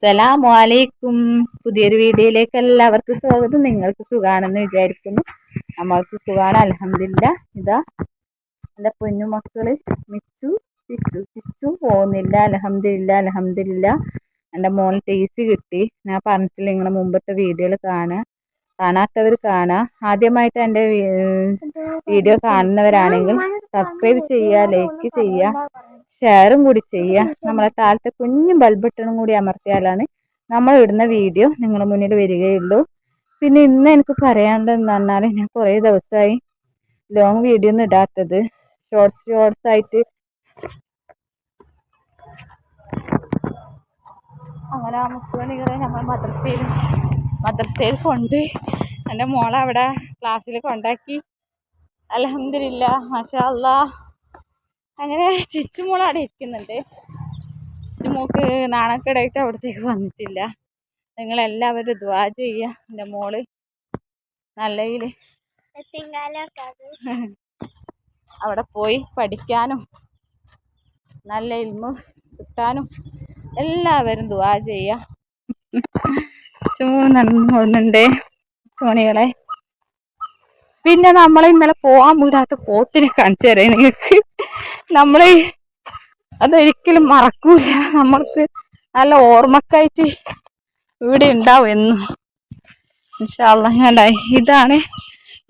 അസ്സലാമു അലൈക്കും. പുതിയൊരു വീഡിയോയിലേക്ക് എല്ലാവർക്കും സ്വാഗതം. നിങ്ങൾക്ക് സുഖാണെന്ന് വിചാരിക്കുന്നു. നമ്മൾക്ക് സുഖാണ്, അൽഹംദുലില്ലാ. ഇതാ എൻ്റെ പൊന്നുമക്കള് മിച്ചു പിച്ചു പോകുന്നില്ല. അൽഹംദുലില്ലാ അൽഹംദുലില്ലാ. എൻ്റെ മോൻ ടേസ്റ്റ് കിട്ടി. ഞാൻ പറഞ്ഞിട്ടില്ല, നിങ്ങളെ മുമ്പത്തെ വീഡിയോയിൽ കാണാത്തവർ കാണാം. ആദ്യമായിട്ട് എൻ്റെ വീഡിയോ കാണുന്നവരാണെങ്കിൽ സബ്സ്ക്രൈബ് ചെയ്യുക, ലൈക്ക് ചെയ്യുക, ഷെയറും കൂടി ചെയ്യുക. നമ്മളെ താഴത്തെ കുഞ്ഞു ബൾബട്ടണും കൂടി അമർത്തിയാലാണ് നമ്മൾ ഇടുന്ന വീഡിയോ നിങ്ങളുടെ മുന്നിൽ വരികയുള്ളൂ. പിന്നെ ഇന്ന് എനിക്ക് പറയാനുള്ളതെന്ന് പറഞ്ഞാൽ, ഞാൻ കുറേ ദിവസമായി ലോങ് വീഡിയോ ഒന്നും ഇടാത്തത്. ഷോർട്സ് ആയിട്ട് അങ്ങനെ മുത്തുമണികളെ നമ്മൾ മദ്രസയിൽ കൊണ്ട് എൻ്റെ മോളെ അവിടെ ക്ലാസ്സിൽ കൊണ്ടാക്കി. അൽഹംദുലില്ലാ മാഷാ അല്ലാഹ്. അങ്ങനെ ചിച്ചുമോൾ അവിടെ ഇരിക്കുന്നുണ്ട്. ചിച്ചുമോൾക്ക് നാണക്കേടായിട്ട് അവിടത്തേക്ക് വന്നിട്ടില്ല. നിങ്ങളെല്ലാവരും ദുആ ചെയ്യുക. എൻ്റെ മോള് നല്ലതിൽ അവിടെ പോയി പഠിക്കാനും നല്ല ഇൽമു കിട്ടാനും എല്ലാവരും ദുആ ചെയ്യുക. നടന്നു പോകുന്നുണ്ട് തോണികളെ. പിന്നെ നമ്മൾ ഇന്നലെ പോകാൻ വിടാത്ത പോത്തിനെ കാണിച്ചു തരാം നിങ്ങൾക്ക്. നമ്മൾ അതൊരിക്കലും മറക്കൂല. നമ്മൾക്ക് നല്ല ഓർമ്മക്കായിട്ട് ഇവിടെ ഉണ്ടാവും എന്നും. ഇൻഷാ അല്ലാഹ്. ഇതാണ്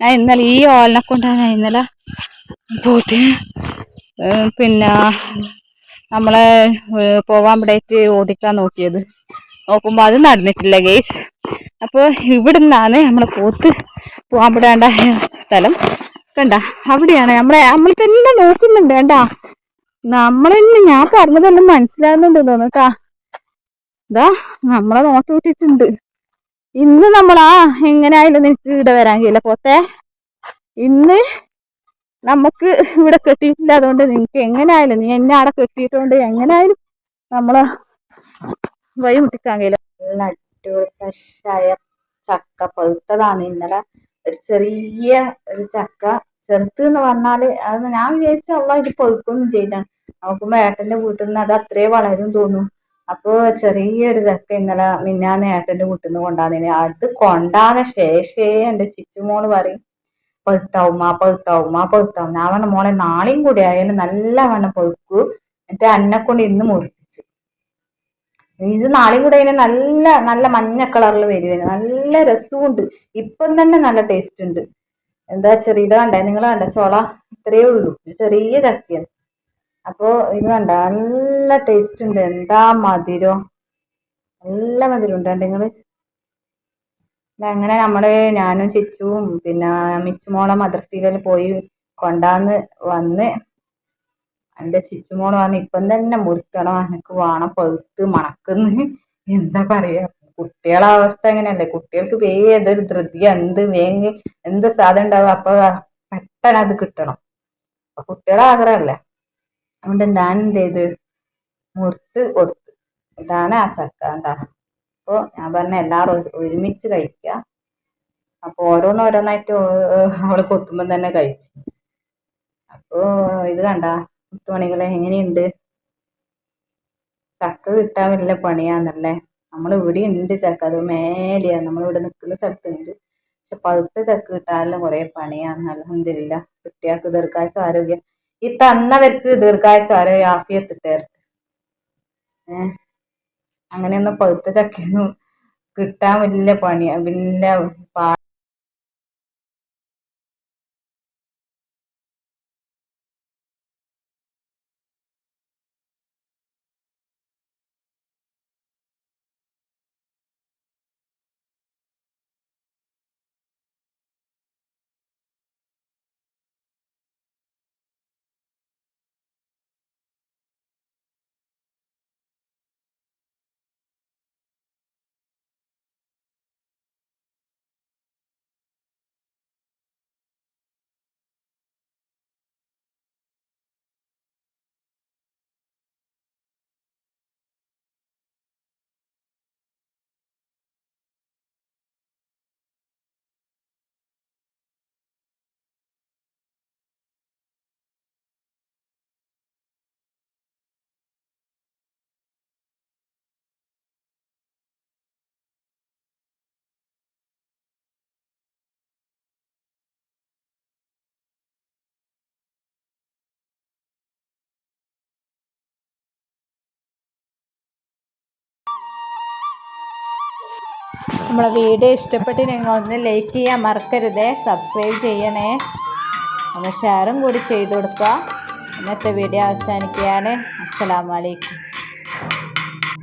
ഞാൻ ഇന്നലെ ഈ ഓലിനെ കൊണ്ടാണ് ഞാൻ ഇന്നലെ പോത്തിന് പിന്നെ നമ്മളെ പോവാൻ വിടേറ്റ് ഓടിക്കാൻ നോക്കുമ്പോൾ അത് നടന്നിട്ടില്ല ഗെയ്സ്. അപ്പോൾ ഇവിടുന്നാണ് നമ്മളെ പോത്ത് പോകാൻ വിടാണ്ട സ്ഥലം. കണ്ട, അവിടെയാണ് നമ്മൾ തന്നെ നോക്കുന്നുണ്ട്. കണ്ടാ, നമ്മളെന്നെ ഞാൻ പറഞ്ഞതെല്ലാം മനസ്സിലാകുന്നുണ്ട് തോന്നുട്ടാ. ഇതാ നമ്മളെ നോക്കി വിട്ടിട്ടുണ്ട്. ഇന്ന് എങ്ങനെയായാലും നിനക്ക് ഇവിടെ വരാൻ കഴിയില്ല പോത്തെ. ഇന്ന് നമുക്ക് ഇവിടെ കെട്ടിയിട്ടില്ല. അതുകൊണ്ട് നിനക്ക് എങ്ങനെയായാലും നീ എന്നെ അവിടെ കെട്ടിയിട്ടുണ്ട് എങ്ങനെയായാലും നമ്മളെ വഴി മുട്ടിക്കാൻ കഴിയില്ല. നല്ല അടിപൊളി ഫ്രഷായ ചക്ക പഴുത്തതാണ്. ഇന്നലെ ഒരു ചെറിയ ഒരു ചക്ക, ചെറുത്ത് എന്ന് പറഞ്ഞാല് അത് ഞാൻ വിചാരിച്ച ഇത് പഴുക്കൊന്നും ചെയ്താണ്. നോക്കുമ്പോ ഏട്ടന്റെ വീട്ടിൽ നിന്ന് അത് അത്രേ വളരും തോന്നും. അപ്പൊ ചെറിയൊരു ചക്ക ഇന്നലെ മിന്നാന്ന് ഏട്ടന്റെ വീട്ടിൽ നിന്ന് കൊണ്ടാന്നിന്. അത് കൊണ്ടാന്ന ശേഷേ എൻ്റെ ചിച്ചുമോള് പറയും പഴുത്താവും. ഞാൻ പറഞ്ഞ മോളെ നാളെയും കൂടി ആയാലും നല്ലവണ്ണം പഴുക്കൂ. എന്നിട്ട് അന്നെക്കൊണ്ട് ഇന്ന് മുറിപ്പിച്ച് ഇത് നാളെയും കൂടെ അതിന് നല്ല നല്ല മഞ്ഞ കളറിൽ വരുവാന്. നല്ല രസമുണ്ട്. ഇപ്പം തന്നെ നല്ല ടേസ്റ്റ് ഉണ്ട്. എന്താ ചെറിയ ഇത് കണ്ടേ, നിങ്ങൾ കണ്ട ചോള ഇത്രയേ ഉള്ളൂ. ചെറിയ ചക്കയാണ്. അപ്പൊ ഇത് കണ്ട നല്ല ടേസ്റ്റ് ഉണ്ട്. എന്താ മധുരം, നല്ല മധുരം ഉണ്ട്. നിങ്ങള് അങ്ങനെ ഞാനും ചിച്ചുവും പിന്നെ മിച്ചുമോളെ മദ്രസയിൽ പോയി കൊണ്ടാന്ന് വന്ന്. എൻ്റെ ചിച്ചുമോള് പറഞ്ഞ് ഇപ്പം തന്നെ മുറിക്കണം, എനിക്ക് വേണം, പഴുത്ത് മണക്കുന്ന്. എന്താ പറയാ, കുട്ടികളെ അവസ്ഥ എങ്ങനെയല്ലേ. കുട്ടികൾക്ക് ഏതൊരു ധൃതിയ, എന്ത് സാധനം ഉണ്ടാവും അപ്പൊ പെട്ടെന്ന് അത് കിട്ടണം. അപ്പൊ കുട്ടികളെ ആഗ്രഹമല്ലേ. അതുകൊണ്ട് ഞാൻ എന്ത് ചെയ്ത് മുറിച്ച് കൊടുത്ത്. ഇതാണ് ആ ചക്ക. എന്താ അപ്പൊ ഞാൻ പറഞ്ഞ എല്ലാവരും ഒരുമിച്ച് കഴിക്കുക. അപ്പൊ ഓരോന്നോരോന്നായിട്ട് അവള് കൊത്തുമ്പം തന്നെ കഴിച്ചു. അപ്പൊ ഇത് കണ്ട മുത്തുമണികളെ എങ്ങനെയുണ്ട്. ചക്ക കിട്ടാൻ വലിയ പണിയാന്നല്ലേ. നമ്മൾ ഇവിടെ ഉണ്ട് ചക്ക, അത് മേലെയാണ്, നമ്മളിവിടെ നിൽക്കുന്ന സ്ഥലത്തുണ്ട്. പക്ഷെ പഴുത്ത ചക്ക കിട്ടാനെല്ലാം കുറെ പണിയാണ്. അൽഹംദുലില്ലാ. കുട്ടികൾക്ക് ദീർഘായുസ്സും ആരോഗ്യം ഈ തന്നവർക്ക് ദീർഘായുസ്സും ആരോഗ്യം ആഫിയത്ത് തരട്ടെ. അങ്ങനെയൊന്നും പഴുത്ത ചക്കയൊന്നും കിട്ടാൻ വലിയ പണിയാ, വലിയ നമ്മളെ വീഡിയോ ഇഷ്ടപ്പെട്ട് നിങ്ങൾ ഒന്ന് ലൈക്ക് ചെയ്യാൻ മറക്കരുതേ, സബ്സ്ക്രൈബ് ചെയ്യണേ, ഒന്ന് ഷെയറും കൂടി ചെയ്ത് കൊടുക്കുക. ഇന്നത്തെ വീഡിയോ അവസാനിക്കുകയാണ്. അസ്സലാമു അലൈക്കും.